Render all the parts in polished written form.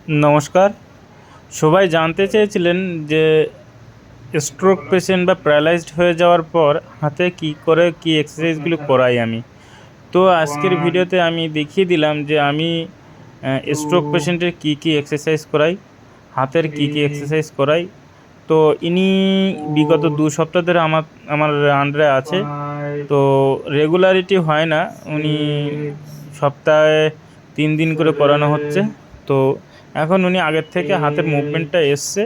নমস্কার। সবাই জানতে চেয়েছিলেন যে স্ট্রোক পেশেন্ট বা প্যারালাইজড হয়ে যাওয়ার পর হাতে কী করে কী এক্সারসাইজগুলো করাই আমি। তো আজকের ভিডিওতে আমি দেখিয়ে দিলাম যে আমি স্ট্রোক পেশেন্টের কী কী এক্সারসাইজ করাই, হাতের কী কী এক্সারসাইজ করাই। তো ইনি বিগত 2 সপ্তাহ ধরে আমার আন্ডারে আছে। তো রেগুলারিটি হয় না, উনি সপ্তাহে 3 দিন করে করানো হচ্ছে। তো এখন উনি আগের থেকে হাতের মুভমেন্টটা এসছে।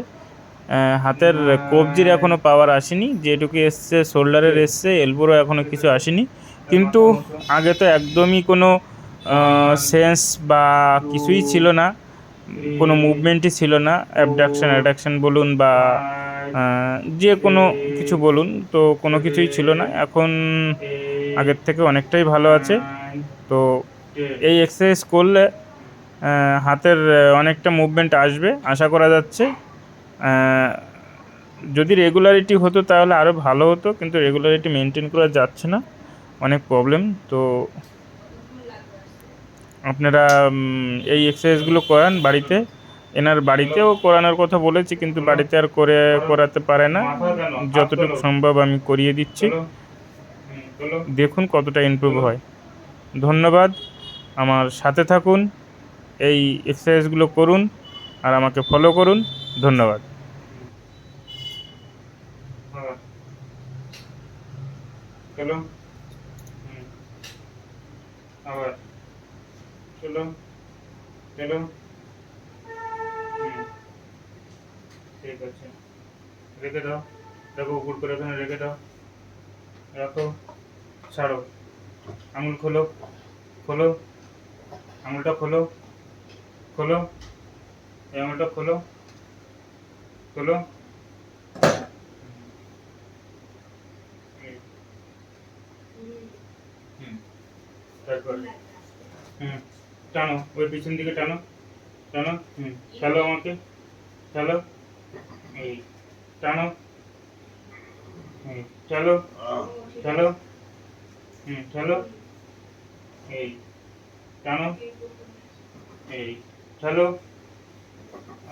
হাতের কবজির এখনও পাওয়ার আসেনি, যেটুকু এসছে শোল্ডারের এসছে, এলবোরও এখনও কিছু আসেনি। কিন্তু আগে তো একদমই কোনো সেন্স বা কিছুই ছিল না, কোনো মুভমেন্টই ছিল না, অ্যাবডাকশন অ্যাডাকশন বলুন বা যে কোনো কিছু বলুন, তো কোনো কিছুই ছিল না। এখন আগের থেকে অনেকটাই ভালো আছে। তো এই এক্সারসাইজ করলে হাতের অনেকটা মুভমেন্ট আসবে আশা করা যাচ্ছে। যদি রেগুলারিটি হতো তাহলে আরও ভালো হতো, কিন্তু রেগুলারিটি মেনটেন করা যাচ্ছে না, অনেক প্রবলেম। তো আপনারা এই এক্সারসাইজগুলো করান বাড়িতে। এনার বাড়িতেও করানোর কথা বলেছি, কিন্তু বাড়িতে আর করাতে পারে না। যতটুকু সম্ভব আমি করিয়ে দিচ্ছি, দেখুন কতটা ইমপ্রুভ হয়। ধন্যবাদ, আমার সাথে থাকুন, এই এক্সারসাইজগুলো করুন আর আমাকে ফলো করুন। ধন্যবাদ। চলো, আবার চলো, চলো, ঠিক আছে, রেখে দাও। দেখো উপর করে এখানে রেখে দাও, রাখো, ছাড়ো, আঙুল খোলো, খোলো, আঙুলটা খোলো, খোলো, এই আঙুলটা খোলো, খোলো, তারপর টানো, ওই পিছন দিকে টানো, টানো, ঠেলো আমাকে, ঠেলো, এই টানো, ঠেলো, ঠেলো, ঠেলো, এই টানো, এই ঠেলো,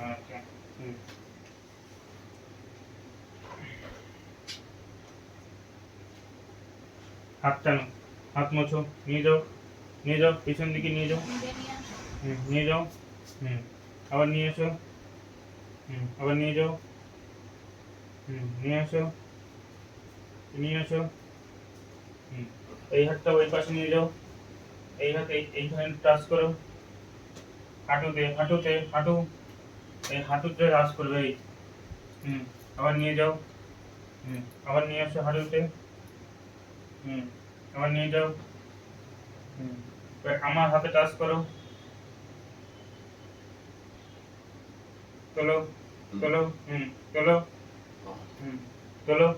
আচ্ছা, হাত টানো, হাত মোছো, নিয়ে যাও, নিয়ে যাও, পিছন দিকে নিয়ে যাও, নিয়ে যাও, আবার নিয়ে এসো, আবার নিয়ে যাও, নিয়ে আসো, নিয়ে আসো, এই হাতটা ওই পাশে নিয়ে যাও, এই হাত এইখানে টাচ করো, হাঁটুতে, হাঁটুতে, হাঁটু, এই হাঁটুতে টাচ করবে, এই আবার নিয়ে যাও, আবার নিয়ে আসো হাঁটুতে, আবার নিয়ে যাও, এবার আমার হাতে টাচ করো, তোলো, তোলো, তোলো, তোলো,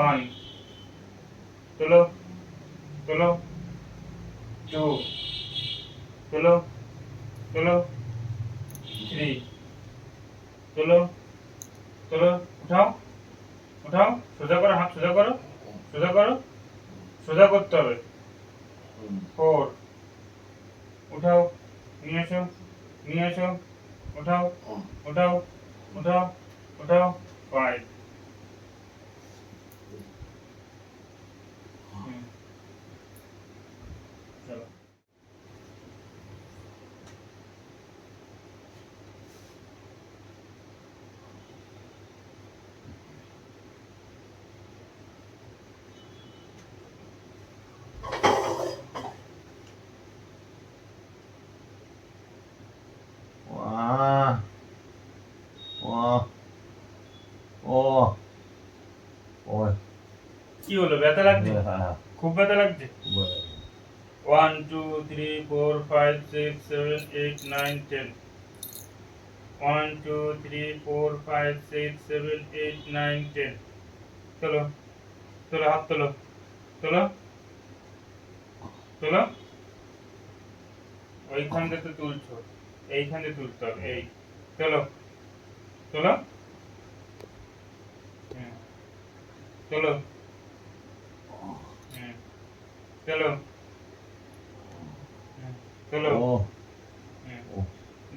1, তোলো, তোলো, 2, তোলো, তোলো, 3, তোলো, তোলো, উঠাও, উঠাও, সোজা করো, হাত সোজা করো, সোজা করো, সোজা করতে হবে, 4, উঠাও, নিয়ে এসো, নিয়ে এসো, উঠাও, উঠাও, উঠাও, উঠাও, 5, চলো। কি হলো, ব্যথা লাগছে? খুব ব্যথা লাগছে? 1 2 3 4 5 6 7 8 9 10, 1 2 3 4 5 6 7 8 9 10, তোলো, তোলো, হাত তোলো, তোলো, তোলো, ওইখান থেকে তুলছো, এইখান থেকে তুলতে হবে, এই তোলো, তোলো, তোলো, তোলো, তোলো,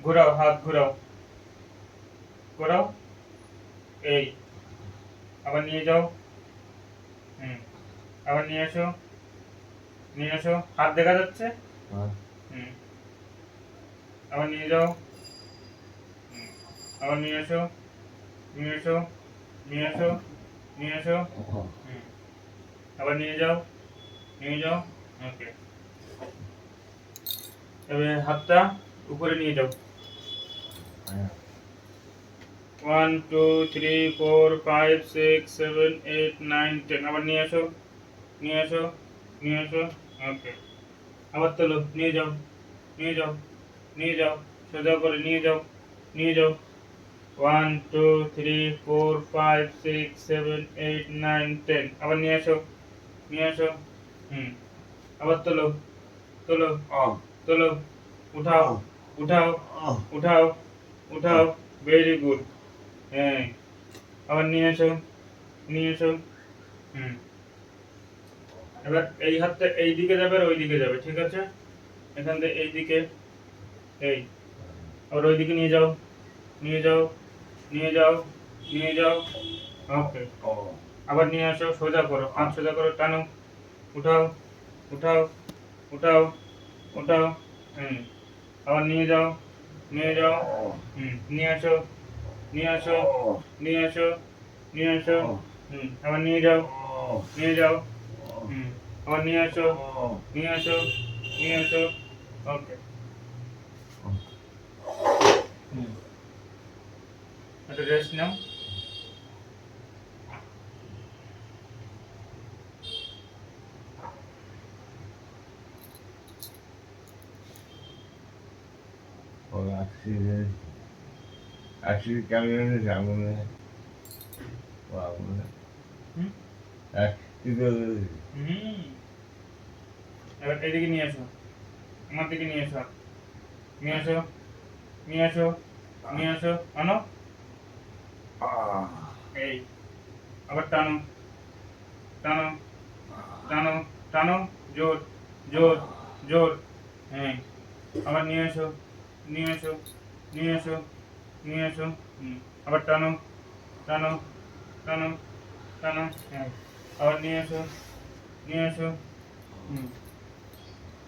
ঘোরাও, হাত ঘোরাও, ঘোরাও, এই আবার নিয়ে যাও, আবার নিয়ে আসো, নিয়ে আসো, হাত দেখা যাচ্ছে, আবার নিয়ে যাও, আবার নিয়ে আসো, নিয়ে আসো, নিয়ে আসো, নিয়ে আসো, আবার নিয়ে যাও, নিয়ে যাও, ওকে। এবার হাতটা উপরে নিয়ে যাও, 1 2 3 4 5 6 7 8 9 10, আবার নিয়ে আসো, নিয়ে আসো, নিয়ে আসো, ওকে। আবার তোলো, নিয়ে যাও, নিয়ে যাও, নিয়ে যাও, সোজা করে নিয়ে যাও, নিয়ে যাও, 1 2 3 4 5 6 7 8 9 10, আবার নিয়ে আসো, নিয়ে আসো, আবার তোলো, তোলো, তোলো, উঠাও, উঠাও, উঠাও, উঠাও, ভেরি গুড। হ্যাঁ, আবার নিয়ে এসো, নিয়ে এসো, এবার এই হাতটা এই দিকে যাবে আর ওই দিকে যাবে, ঠিক আছে? এখান থেকে এই দিকে, এই আবার ওই দিকে নিয়ে যাও, নিয়ে যাও, নিয়ে যাও, নিয়ে যাও, ওকে। আবার নিয়ে আসো, সোজা করো, হাত সোজা করো, টানো, উঠাও, উঠাও, উঠাও, উঠাও, আবার নিয়ে যাও, নিয়ে যাও, নিয়ে আসো, নিয়ে আসো, নিয়ে আসো, নিয়ে আসো, আবার নিয়ে যাও, নিয়ে যাও, আবার নিয়ে আসো, নিয়ে আসো, নিয়ে আসো, ওকে। একটু রেস্ট নাও। Actually, camera সামনে এবার এদিকে নিয়ে আসো, আমার দিকে নিয়ে আসো, নিয়ে আসো, নিয়ে আসো, নিয়ে আসো, আনো, এই আবার টানো, টানো, টানো, টানো, জোর, জোর, জোর, হ্যাঁ, আবার নিয়ে আসো, নিয়ে আসো, নিয়ে আসো, নিয়ে আসো, আবার টানো, টানো, টানো, টানো, হ্যাঁ, আবার নিয়ে আসো, নিয়ে আসো,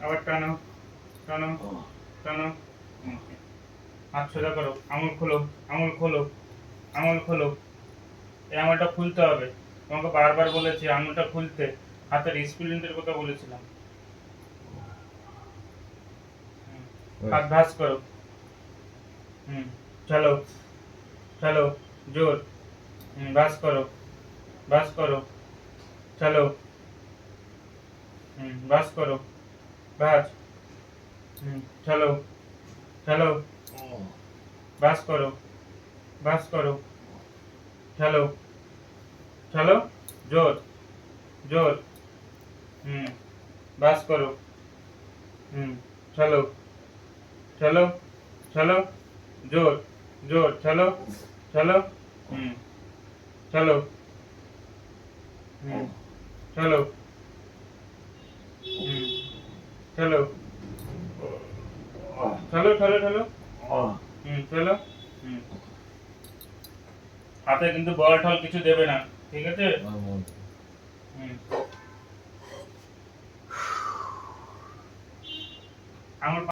আবার টানো, টানো, টানো, হাত সোজা করো, আঙুল খোলো, আঙুল খোলো, আঙুল খোলো, এই আঙুলটা খুলতে হবে, তোমাকে বারবার বলেছি আঙুলটা খুলতে, হাতের স্প্লিন্টের কথা বলেছিলাম। হাত ভাঁজ করো, চলো, চলো, জোর, ভাঁজ করো, ভাঁজ করো, চলো, ভাঁজ করো, ভাঁজ, চলো, চলো, ভাঁজ করো, ভাঁজ করো, চলো, চলো, জোর, জোর, ভাঁজ করো, চলো, চলো, চলো, জোর, জোর, চলো, চলো, চলো, চলো, চলো, চলো, চলো, চলো, চলো, হাতে কিন্তু বল টল কিছু দেবে না, ঠিক আছে? আমার